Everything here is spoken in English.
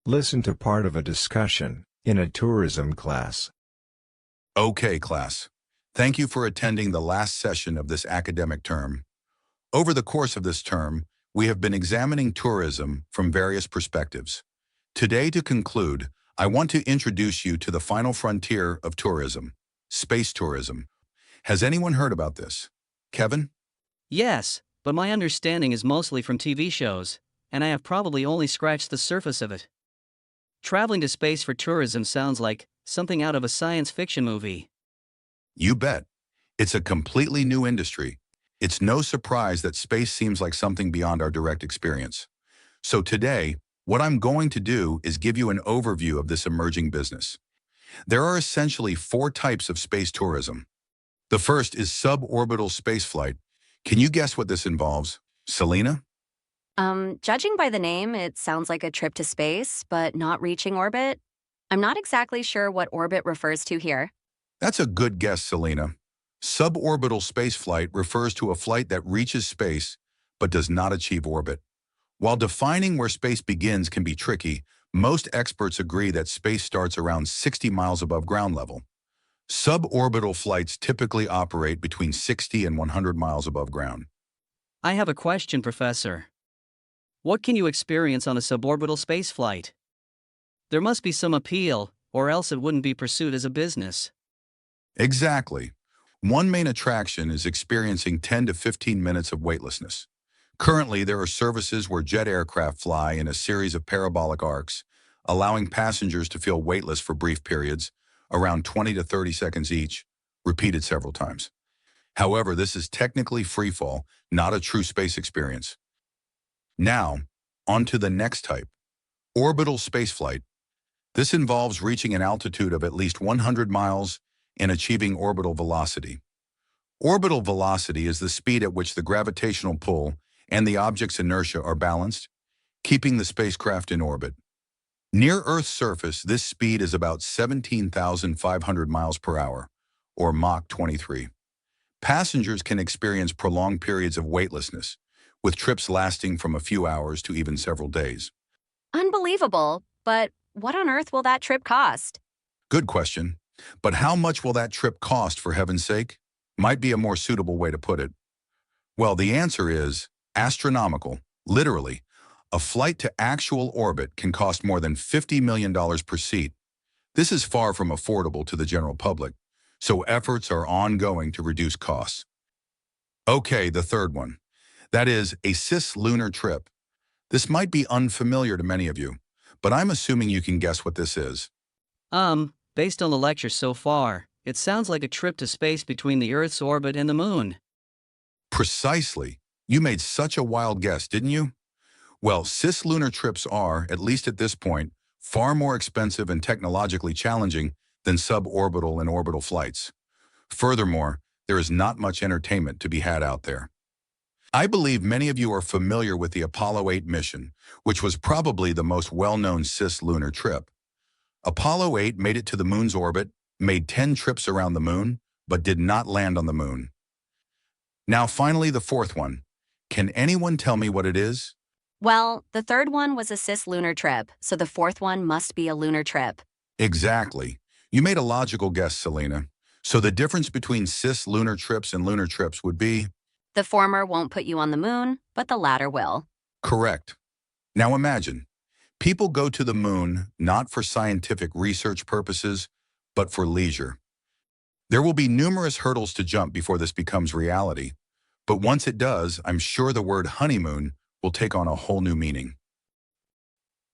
Listen to part of a discussion in a tourism class. Okay, class. Thank you for attending the last session of this academic term. Over the course of this term, we have been examining tourism from various perspectives. Today, to conclude, I want to introduce you to the final frontier of tourism, space tourism. Has anyone heard about this? Kevin? Yes, but my understanding is mostly from TV shows, and I have probably only scratched the surface of it. Traveling to space for tourism sounds like something out of a science fiction movie. You bet. It's a completely new industry. It's no surprise that space seems like something beyond our direct experience. So today, what I'm going to do is give you an overview of this emerging business. There are essentially 4 types of space tourism. The first is suborbital spaceflight. Can you guess what this involves? Selena? Judging by the name, it sounds like a trip to space, but not reaching orbit. I'm not exactly sure what orbit refers to here. That's a good guess, Selena. Suborbital spaceflight refers to a flight that reaches space but does not achieve orbit. While defining where space begins can be tricky, most experts agree that space starts around 60 miles above ground level. Suborbital flights typically operate between 60 and 100 miles above ground. I have a question, Professor. What can you experience on a suborbital spaceflight? There must be some appeal, or else it wouldn't be pursued as a business. Exactly. One main attraction is experiencing 10 to 15 minutes of weightlessness. Currently, there are services where jet aircraft fly in a series of parabolic arcs, allowing passengers to feel weightless for brief periods, around 20 to 30 seconds each, repeated several times. However, this is technically freefall, not a true space experience. Now, on to the next type, orbital spaceflight. This involves reaching an altitude of at least 100 miles and achieving orbital velocity. Orbital velocity is the speed at which the gravitational pull and the object's inertia are balanced, keeping the spacecraft in orbit. Near Earth's surface, this speed is about 17,500 miles per hour, or Mach 23. Passengers can experience prolonged periods of weightlessness, with trips lasting from a few hours to even several days. Unbelievable, but what on earth will that trip cost? Good question. But how much will that trip cost, for heaven's sake? Might be a more suitable way to put it. Well, the answer is astronomical. Literally, a flight to actual orbit can cost more than $50 million per seat. This is far from affordable to the general public, so efforts are ongoing to reduce costs. Okay, the third one. That is a cislunar trip. This might be unfamiliar to many of you, but I'm assuming you can guess what this is. Based on the lecture so far, it sounds like a trip to space between the Earth's orbit and the Moon. Precisely. You made such a wild guess, didn't you? Well, cislunar trips are, at least at this point, far more expensive and technologically challenging than suborbital and orbital flights. Furthermore, there is not much entertainment to be had out there. I believe many of you are familiar with the Apollo 8 mission, which was probably the most well-known cislunar trip. Apollo 8 made it to the Moon's orbit, made 10 trips around the Moon, but did not land on the Moon. Now finally, the fourth one. Can anyone tell me what it is? Well, the third one was a cislunar trip, so the fourth one must be a lunar trip. Exactly. You made a logical guess, Selena. So the difference between cislunar trips and lunar trips would be? The former won't put you on the moon, but the latter will. Correct. Now imagine, people go to the Moon not for scientific research purposes, but for leisure. There will be numerous hurdles to jump before this becomes reality, but once it does, I'm sure the word honeymoon will take on a whole new meaning.